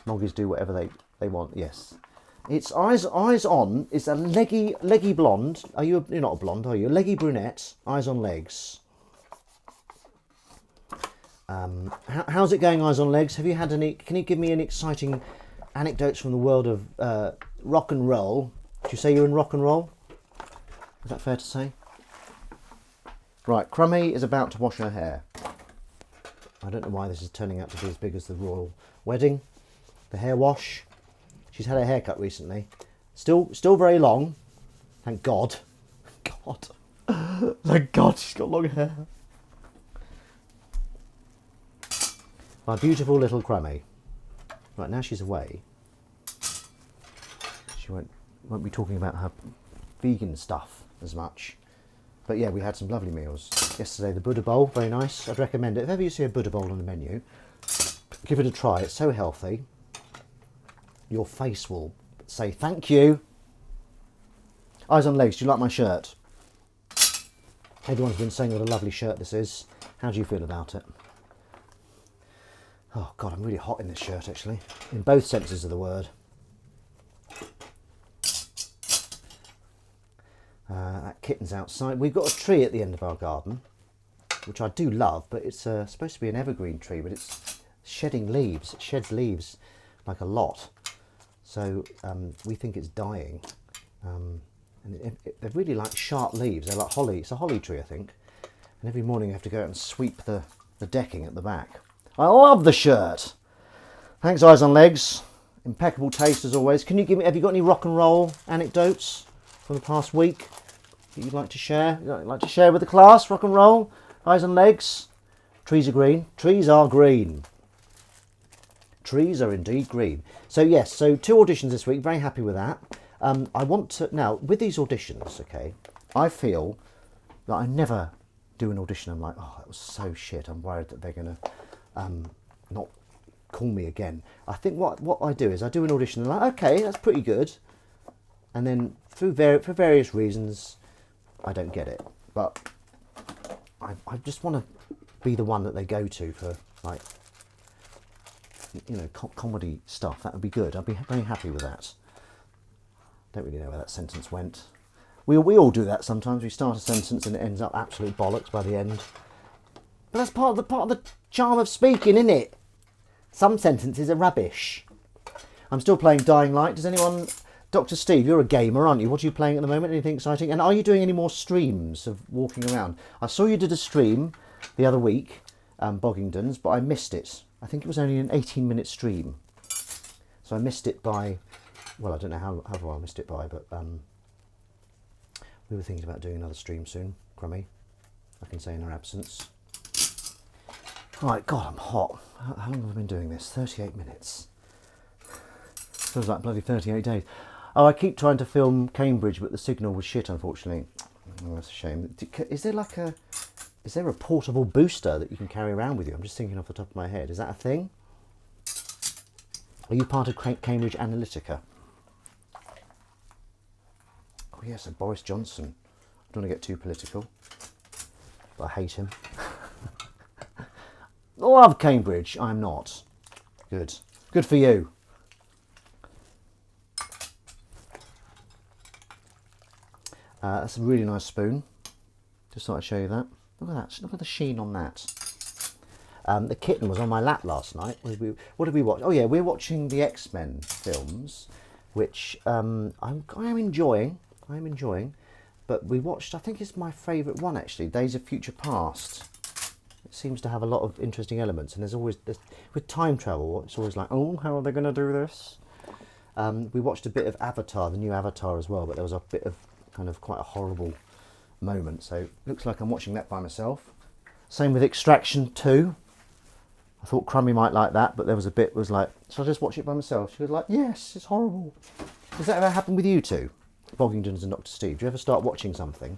Moggies do whatever they want, yes. It's eyes on. It's a leggy blonde. You're not a blonde, are you? A leggy brunette. Eyes on legs. How's it going, Eyes on Legs? Have you had any? Can you give me any exciting anecdotes from the world of rock and roll? Did you say you're in rock and roll? Is that fair to say? Right, Crummy is about to wash her hair. I don't know why this is turning out to be as big as the royal wedding. The hair wash. She's had her hair cut recently. Still very long. Thank God. God. Thank God she's got long hair. My beautiful little Crummy. Right, now she's away. She won't be talking about her vegan stuff as much. But yeah, we had some lovely meals. Yesterday, the Buddha bowl, very nice. I'd recommend it. If ever you see a Buddha bowl on the menu, give it a try. It's so healthy. Your face will say thank you. Eyes on Legs, do you like my shirt? Everyone's been saying what a lovely shirt this is. How do you feel about it? Oh God, I'm really hot in this shirt actually, in both senses of the word. That kitten's outside. We've got a tree at the end of our garden, which I do love, but it's supposed to be an evergreen tree, but it's shedding leaves. It sheds leaves like a lot. So we think it's dying. And they're really like sharp leaves. They're like holly. It's a holly tree, I think. And every morning you have to go out and sweep the decking at the back. I love the shirt. Thanks, Eyes on Legs. Impeccable taste as always. Can you give me? Have you got any rock and roll anecdotes from the past week that you'd like to share? You'd like to share with the class? Rock and roll. Eyes on Legs. Trees are green. Trees are green. Trees are indeed green. So yes, so 2 auditions this week. Very happy with that. I want to now with these auditions. Okay, I feel that I never do an audition. I'm like, oh, that was so shit. I'm worried that they're gonna not call me again. I think what I do is I do an audition and I'm like, okay, that's pretty good, and then for various reasons I don't get it, but I just want to be the one that they go to for, like, you know, comedy stuff. That would be good. I'd be very happy with that. Don't really know where that sentence went. We all do that sometimes. We start a sentence and it ends up absolute bollocks by the end. But that's part of the charm of speaking, isn't it? Some sentences are rubbish. I'm still playing Dying Light. Does anyone... Dr. Steve, you're a gamer, aren't you? What are you playing at the moment? Anything exciting? And are you doing any more streams of walking around? I saw you did a stream the other week, Boggingdons, but I missed it. I think it was only an 18-minute stream. So I missed it by... Well, I don't know how far I missed it by, but we were thinking about doing another stream soon. Crummy, I can say in our absence. Right, God, I'm hot. How long have I been doing this? 38 minutes. Feels like bloody 38 days. Oh, I keep trying to film Cambridge, but the signal was shit, unfortunately. Oh, that's a shame. Is there a portable booster that you can carry around with you? I'm just thinking off the top of my head. Is that a thing? Are you part of Cambridge Analytica? Oh yes, and Boris Johnson. I don't want to get too political, but I hate him. Love Cambridge. I'm not. Good. Good for you. That's a really nice spoon. Just thought I'd show you that. Look at that. Look at the sheen on that. The kitten was on my lap last night. What did we watch? Oh yeah, we're watching the X-Men films, which I'm enjoying. I'm enjoying. But we watched, I think it's my favourite one actually, Days of Future Past. It seems to have a lot of interesting elements, and there's always, with time travel, it's always like, oh, how are they going to do this? We watched a bit of Avatar, the new Avatar as well, but there was a bit of kind of quite a horrible moment, so it looks like I'm watching that by myself. Same with Extraction 2. I thought Crummy might like that, but there was a bit was like, should I just watch it by myself? She was like, yes, it's horrible. Does that ever happen with you two, Boggingdons and Dr. Steve? Do you ever start watching something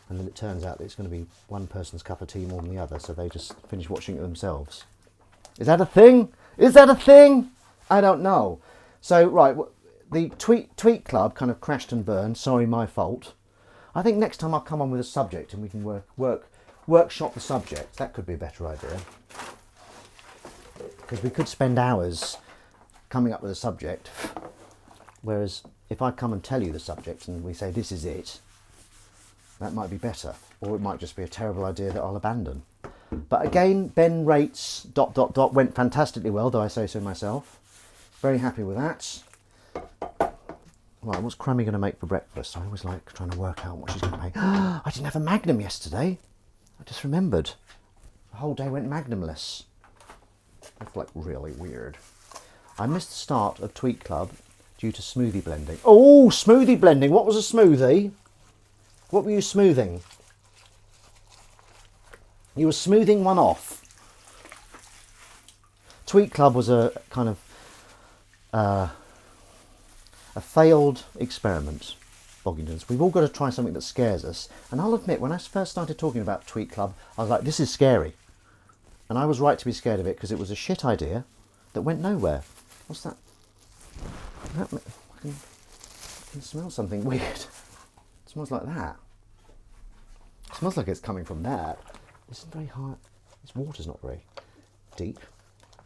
and then it turns out that it's going to be one person's cup of tea more than the other, so they just finish watching it themselves? Is that a thing? Is that a thing? I don't know. So, right, the tweet club kind of crashed and burned. Sorry, my fault. I think next time I'll come on with a subject and we can workshop the subject. That could be a better idea. Because we could spend hours coming up with a subject. Whereas if I come and tell you the subject and we say this is it, that might be better, or it might just be a terrible idea that I'll abandon. But again, Ben rates ... went fantastically well, though I say so myself. Very happy with that. Right, what's Crummy going to make for breakfast? I always like trying to work out what she's going to make. I didn't have a Magnum yesterday. I just remembered. The whole day went Magnumless. That's like really weird. I missed the start of Tweet Club due to smoothie blending. Oh, smoothie blending. What was a smoothie? What were you smoothing? You were smoothing one off. Tweet Club was a kind of a failed experiment, Boggingtons. We've all got to try something that scares us. And I'll admit, when I first started talking about Tweet Club, I was like, this is scary. And I was right to be scared of it because it was a shit idea that went nowhere. What's that? I can smell something weird. It smells like that. It smells like it's coming from that. This isn't very high. This water's not very deep.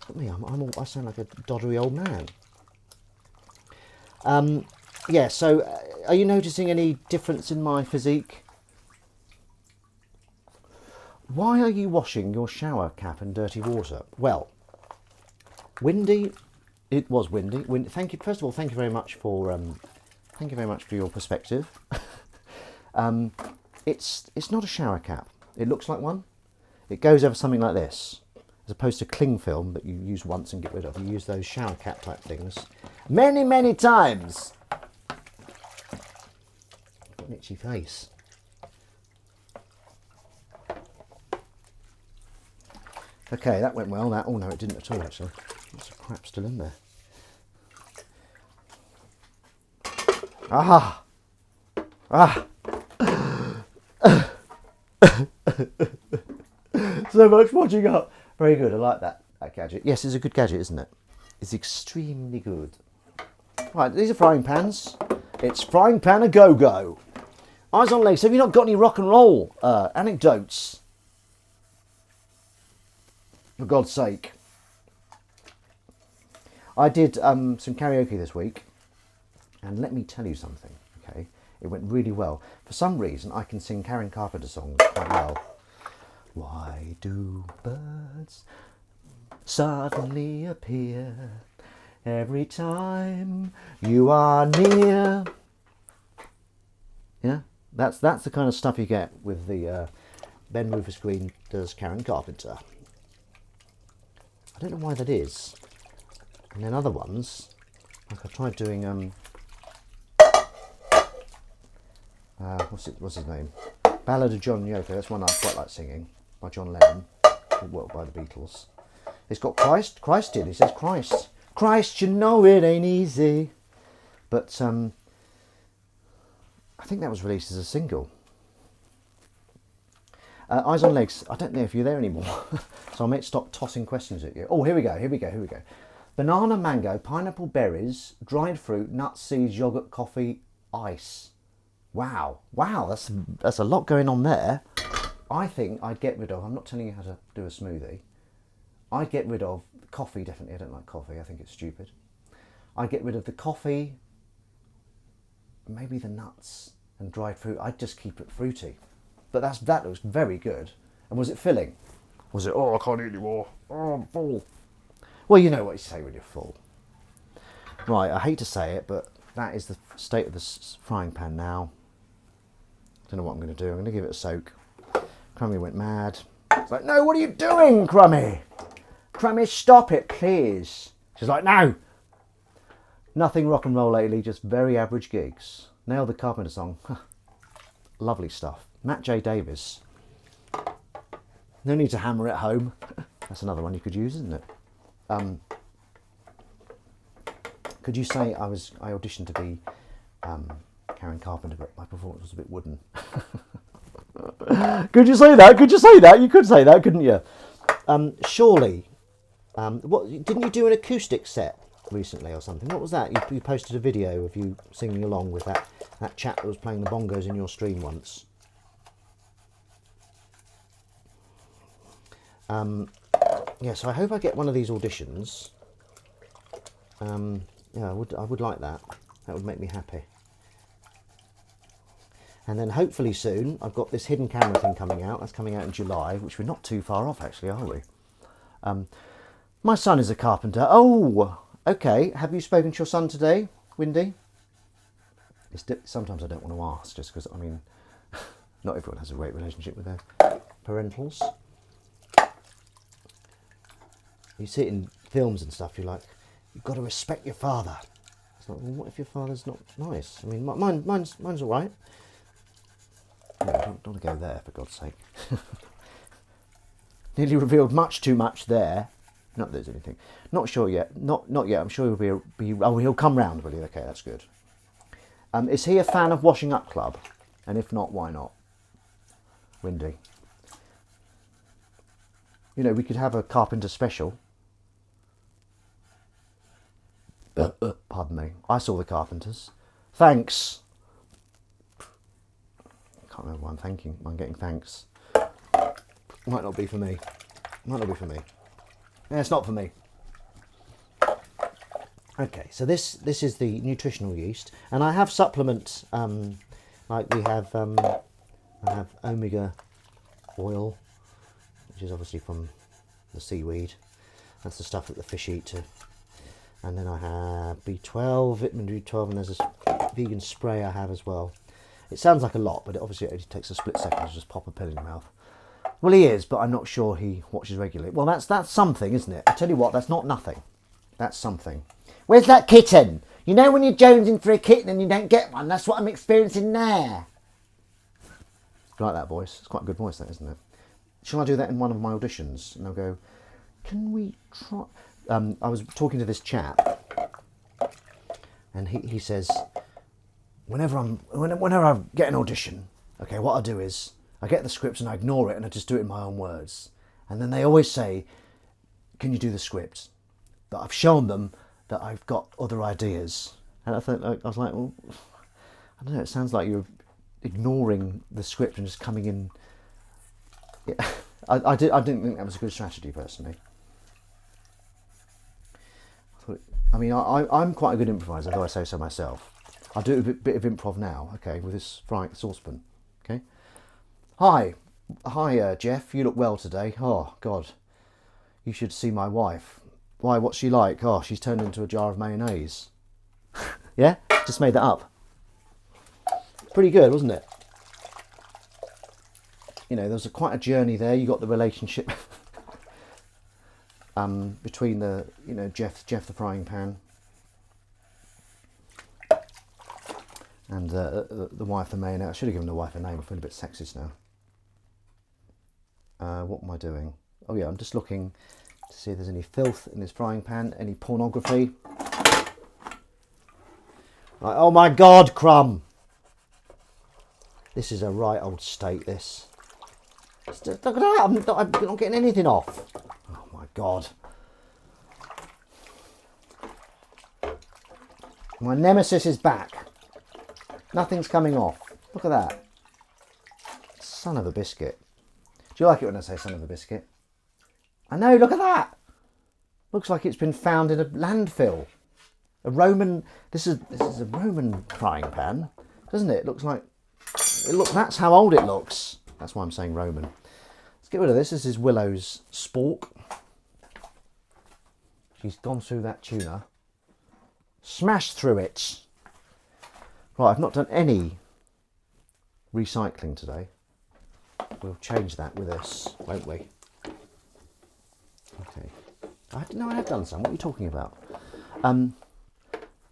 Look at me, I sound like a doddery old man. Yeah, so are you noticing any difference in my physique? Why are you washing your shower cap in dirty water? Well, windy. It was windy. Thank you. First of all, thank you very much for your perspective. It's not a shower cap. It looks like one. It goes over something like this, as opposed to cling film that you use once and get rid of. You use those shower cap type things many, many times. I've got an itchy face. Okay, that went well. Oh no, it didn't at all actually. Lots of crap still in there. Ah! So much watching up. Very good, I like that gadget. Yes, it's a good gadget, isn't it? It's extremely good. Right, these are frying pans. It's frying pan a go-go. Eyes on legs. Have you not got any rock and roll anecdotes? For God's sake. I did some karaoke this week, and let me tell you something, okay? It went really well. For some reason, I can sing Karen Carpenter songs quite well. Why do birds suddenly appear every time you are near? Yeah, that's the kind of stuff you get with the Ben Rufus Green does Karen Carpenter. I don't know why that is. And then other ones, like I tried doing what's his name? Ballad of John Yoko. That's one I quite like singing, by John Lennon, well, by the Beatles. It's got Christ in. It says Christ. Christ, you know it ain't easy. But I think that was released as a single. Eyes on Legs. I don't know if you're there anymore, so I might stop tossing questions at you. Oh, here we go. Banana, mango, pineapple, berries, dried fruit, nuts, seeds, yogurt, coffee, ice. Wow, that's a lot going on there. I think I'd get rid of, I'm not telling you how to do a smoothie, I'd get rid of coffee, definitely. I don't like coffee, I think it's stupid. I'd get rid of the coffee, maybe the nuts and dried fruit. I'd just keep it fruity. But that looks very good. And was it filling? Was it, oh, I can't eat anymore, oh, I'm full? Well, you know what you say when you're full. Right, I hate to say it, but that is the state of the frying pan now. Don't know what I'm going to do. I'm going to give it a soak. Crummy went mad. It's like, no, what are you doing, Crummy? Crummy, stop it, please. She's like, no. Nothing rock and roll lately, just very average gigs. Nail the Carpenter song. Lovely stuff. Matt J. Davis. No need to hammer it home. That's another one you could use, isn't it? Could you say I auditioned to be Karen Carpenter, but my performance was a bit wooden? Could you say that? Could you say that? You could say that, couldn't you? Surely, what didn't you do an acoustic set recently or something? What was that? You posted a video of you singing along with that chap that was playing the bongos in your stream once. Yeah, so I hope I get one of these auditions. Yeah, I would like that. That would make me happy. And then hopefully soon, I've got this hidden camera thing coming out. That's coming out in July, which we're not too far off actually, are we? My son is a carpenter. Oh, okay. Have you spoken to your son today, Windy? Sometimes I don't want to ask, just because, I mean, not everyone has a great relationship with their parentals. You see it in films and stuff, you're like, you've got to respect your father. It's like, well, what if your father's not nice? I mean, mine's all right. No, don't want to go there, for God's sake. Nearly revealed much too much there. Not that there's anything. Not sure yet. Not yet. I'm sure he'll be. Oh, he'll come round, will he? Okay, that's good. Is he a fan of Washing Up Club? And if not, why not? Windy. You know, we could have a Carpenter special. Pardon me. I saw the Carpenters. Thanks. I can't remember why I'm thanking. I'm getting thanks. Might not be for me. Might not be for me. Yeah, it's not for me. Okay, so this is the nutritional yeast, and I have supplements. Like we have, I have omega oil, which is obviously from the seaweed. That's the stuff that the fish eat too. And then I have B12, vitamin B12, and there's this vegan spray I have as well. It sounds like a lot, but obviously it only takes a split second to just pop a pill in your mouth. Well, he is, but I'm not sure he watches regularly. Well, that's something, isn't it? I tell you what, that's not nothing. That's something. Where's that kitten? You know when you're jonesing for a kitten and you don't get one? That's what I'm experiencing there. You like that voice? It's quite a good voice, that, isn't it? Shall I do that in one of my auditions? And they'll go, can we try... I was talking to this chap, and he says, whenever I get an audition, okay, what I do is I get the script and I ignore it and I just do it in my own words. And then they always say, can you do the script? But I've shown them that I've got other ideas. And I was like, well, I don't know, it sounds like you're ignoring the script and just coming in. Yeah, I didn't think that was a good strategy, personally. I mean, I'm quite a good improviser, though I say so myself. I do a bit of improv now, okay, with this frying saucepan, okay? Hi, Jeff, you look well today. Oh, God, you should see my wife. Why, what's she like? Oh, she's turned into a jar of mayonnaise. Yeah, just made that up. Pretty good, wasn't it? You know, there was quite a journey there. You got the relationship between the, you know, Jeff the frying pan and the wife the mayonnaise. I should have given the wife a name. I feel a bit sexist now. What am I doing? Oh yeah, I'm just looking to see if there's any filth in this frying pan, any pornography. Right, oh my God, crumb! This is a right old state, this. Look at that, I'm not getting anything off. Oh my God. My nemesis is back. Nothing's coming off. Look at that. Son of a biscuit. Do you like it when I say son of a biscuit? I know, look at that. Looks like it's been found in a landfill. A Roman, this is a Roman frying pan, doesn't it? It looks like, that's how old it looks. That's why I'm saying Roman. Let's get rid of this. This is Willow's spork. She's gone through that tuna. Smashed through it. Right, I've not done any recycling today. We'll change that with this, won't we? Okay. I have done some. What are you talking about?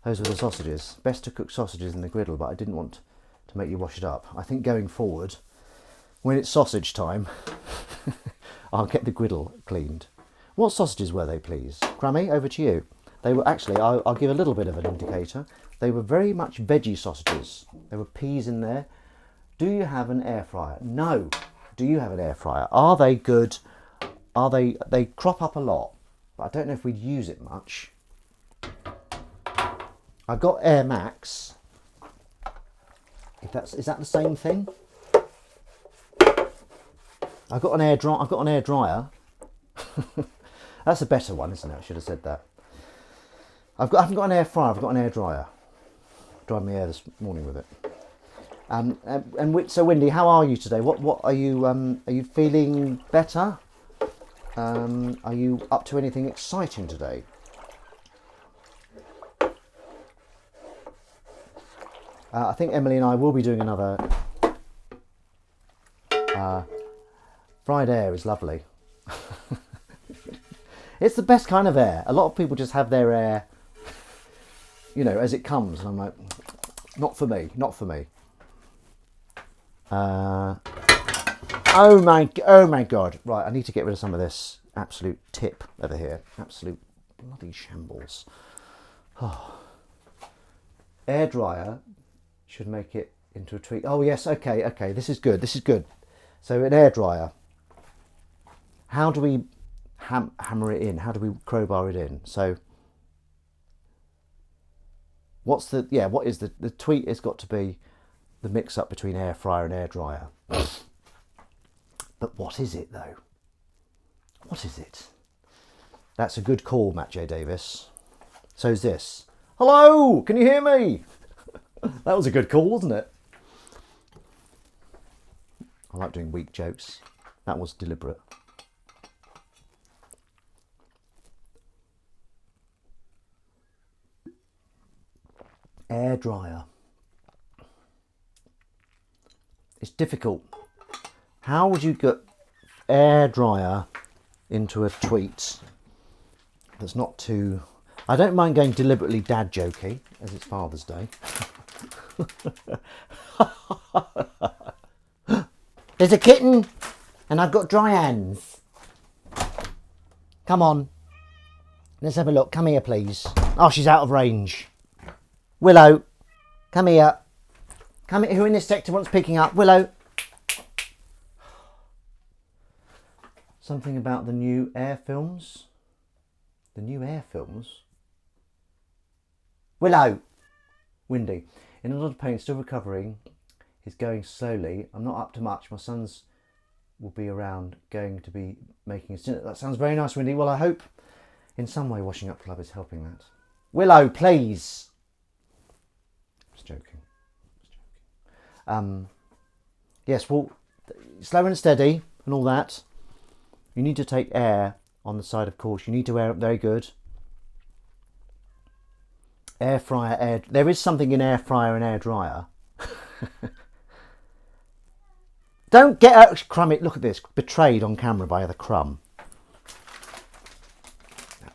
Those were the sausages. Best to cook sausages in the griddle, but I didn't want to make you wash it up. I think going forward, when it's sausage time, I'll get the griddle cleaned. What sausages were they, please? Crummy, over to you. They were actually, I'll give a little bit of an indicator. They were very much veggie sausages. There were peas in there. Do you have an air fryer? No. Do you have an air fryer? Are they good? Are they crop up a lot, but I don't know if we'd use it much. I've got Air Max. Is that the same thing? I've got an air dryer. That's a better one, isn't it? I should have said that. I haven't got an air fryer. I've got an air dryer. dried my hair this morning with it. So Wendy, how are you today? What are you? Are you feeling better? Are you up to anything exciting today? I think Emily and I will be doing another. Fried air is lovely. It's the best kind of air. A lot of people just have their air, as it comes, and I'm like, not for me, not for me. Oh my god! Right, I need to get rid of some of this absolute tip over here. Absolute bloody shambles. Oh. Air dryer should make it into a tweet. Oh yes, okay. This is good. This is good. So an air dryer. How do we hammer it in? How do we crowbar it in? So what is the tweet has got to be the mix up between air fryer and air dryer. But what is it though? What is it? That's a good call, Matt J. Davis. So's this. Hello, can you hear me? That was a good call, wasn't it? I like doing weak jokes. That was deliberate. Air dryer. It's difficult. How would you get air dryer into a tweet that's not too... I don't mind going deliberately dad jokey, as it's Father's Day. There's a kitten and I've got dry hands. Come on. Let's have a look. Come here, please. Oh, she's out of range. Willow, come here. Come here. Who in this sector wants picking up? Willow. Something about the new Air films. The new Air films? Willow. Windy. In a lot of pain, still recovering. He's going slowly. I'm not up to much. My sons will be around, going to be making a dinner. That sounds very nice, Windy. Well, I hope in some way Washing Up Club is helping that. Willow, please. Just joking. Yes, well, slow and steady and all that. You need to take air on the side, of course. You need to air up very good. Air fryer, air... There is something in air fryer and air dryer. Don't get out, Crummy. Look at this. Betrayed on camera by the crumb.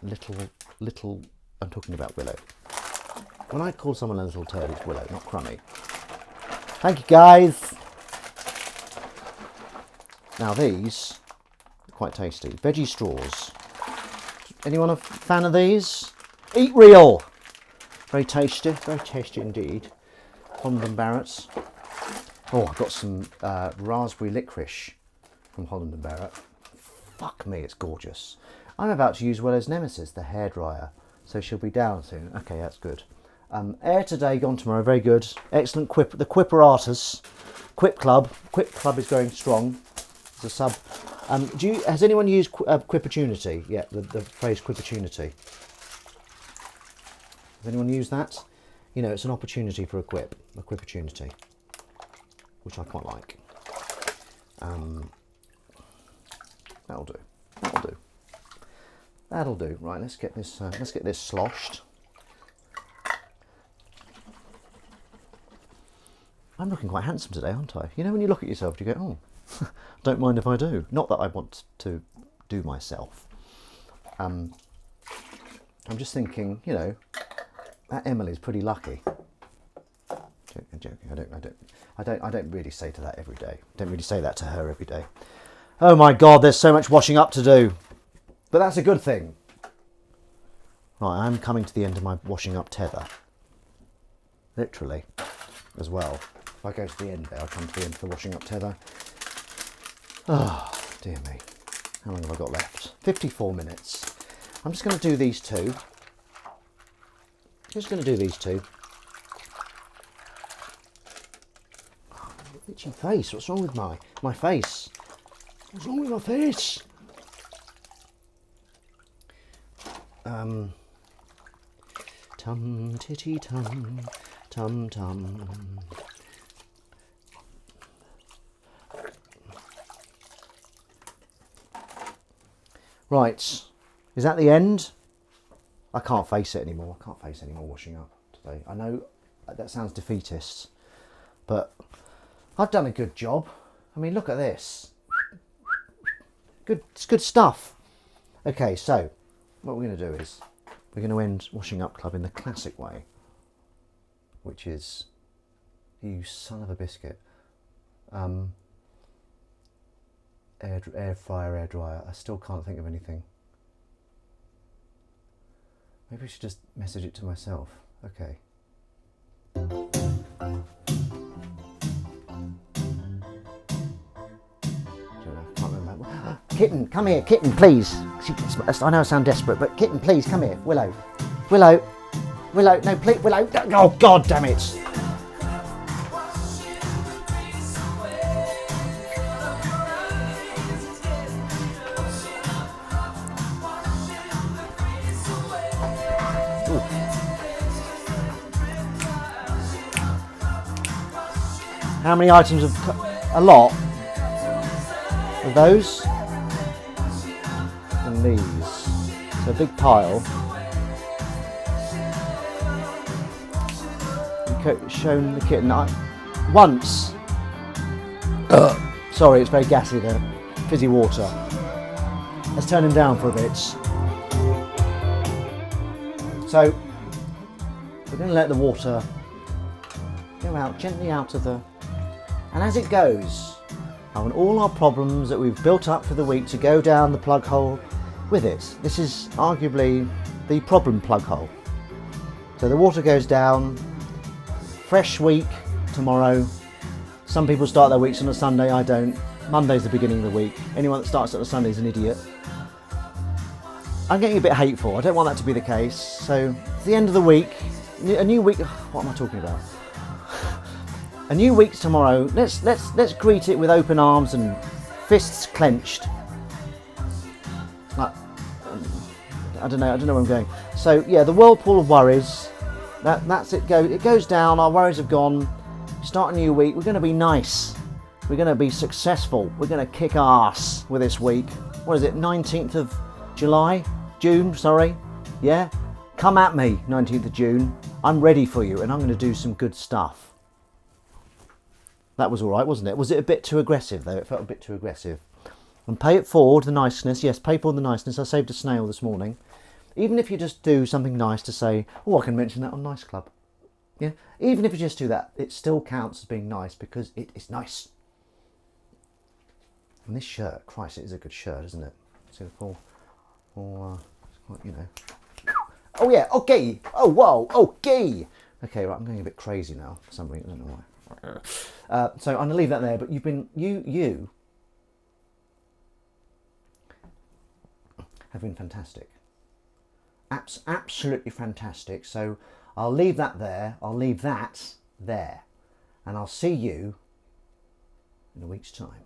Little... I'm talking about Willow. When I call someone a little turd, it's Willow, not Crummy. Thank you, guys. Now these are quite tasty. Veggie straws. Anyone a fan of these? Eat real. Very tasty indeed. Holland & Barrett's. Oh, I've got some raspberry licorice from Holland & Barrett. Fuck me, it's gorgeous. I'm about to use Willow's nemesis, the hairdryer, so she'll be down soon. Okay, that's good. Air today, gone tomorrow. Very good. Excellent quip. The Quipperatus. Quip Club. Quip Club is going strong. It's a sub. Has anyone used Quipportunity? Yeah, the phrase Quipportunity. Has anyone used that? You know, it's an opportunity for a Quipportunity, which I quite like. That'll do. That'll do. That'll do. Right, let's get this. Let's get this sloshed. I'm looking quite handsome today, aren't I? You know, when you look at yourself, you go, oh, don't mind if I do. Not that I want to do myself. I'm just thinking, you know, that Emily's pretty lucky. Joking. I don't really say to that every day. Don't really say that to her every day. Oh my God, there's so much washing up to do. But that's a good thing. Right, I'm coming to the end of my washing up tether. Literally, as well. If I go to the end there, I'll come to the end of the washing up tether. Oh, dear me. How long have I got left? 54 minutes. I'm just going to do these two. Just going to do these two. Oh, itchy face. What's wrong with my face? What's wrong with my face? Tum titty tum, Tum tum. Right, is that the end? I can't face it anymore. I can't face any more washing up today. I know that sounds defeatist, but I've done a good job. I mean, look at this. Good, it's good stuff. Okay, so what we're going to do is we're going to end Washing Up Club in the classic way, which is, you son of a biscuit, air fryer, air dryer. I still can't think of anything. Maybe I should just message it to myself. Okay. Can't remember. Kitten, come here. Kitten, please. I know I sound desperate, but Kitten, please, come here. Willow. Willow. Willow. No, please. Willow. Oh, God damn it. How many items of... A lot of those and these. So a big pile. You've shown the kitten once. Sorry, it's very gassy there. Fizzy water. Let's turn him down for a bit. So we're going to let the water go out gently out of the... And as it goes, I want all our problems that we've built up for the week to go down the plug hole with it. This is arguably the problem plug hole. So the water goes down, fresh week tomorrow. Some people start their weeks on a Sunday, I don't. Monday's the beginning of the week. Anyone that starts on a Sunday is an idiot. I'm getting a bit hateful, I don't want that to be the case. So it's the end of the week, a new week, what am I talking about? A new week tomorrow. Let's greet it with open arms and fists clenched. I don't know where I'm going. So yeah, the whirlpool of worries. That's it. It goes down. Our worries have gone. Start a new week. We're going to be nice. We're going to be successful. We're going to kick ass with this week. What is it? 19th of July, June. Sorry. Yeah. Come at me. 19th of June. I'm ready for you, and I'm going to do some good stuff. That was all right, wasn't it? Was it a bit too aggressive, though? It felt a bit too aggressive. And pay it forward, the niceness. Yes, pay forward the niceness. I saved a snail this morning. Even if you just do something nice to say, oh, I can mention that on Nice Club. Yeah, even if you just do that, it still counts as being nice because it is nice. And this shirt, Christ, it is a good shirt, isn't it? See the full, you know. Oh, yeah, okay. Oh, whoa, okay. Okay, right, I'm going a bit crazy now for some reason. I don't know why. So I'm going to leave that there, but you have been fantastic. Absolutely fantastic. So I'll leave that there. I'll leave that there. And I'll see you in a week's time.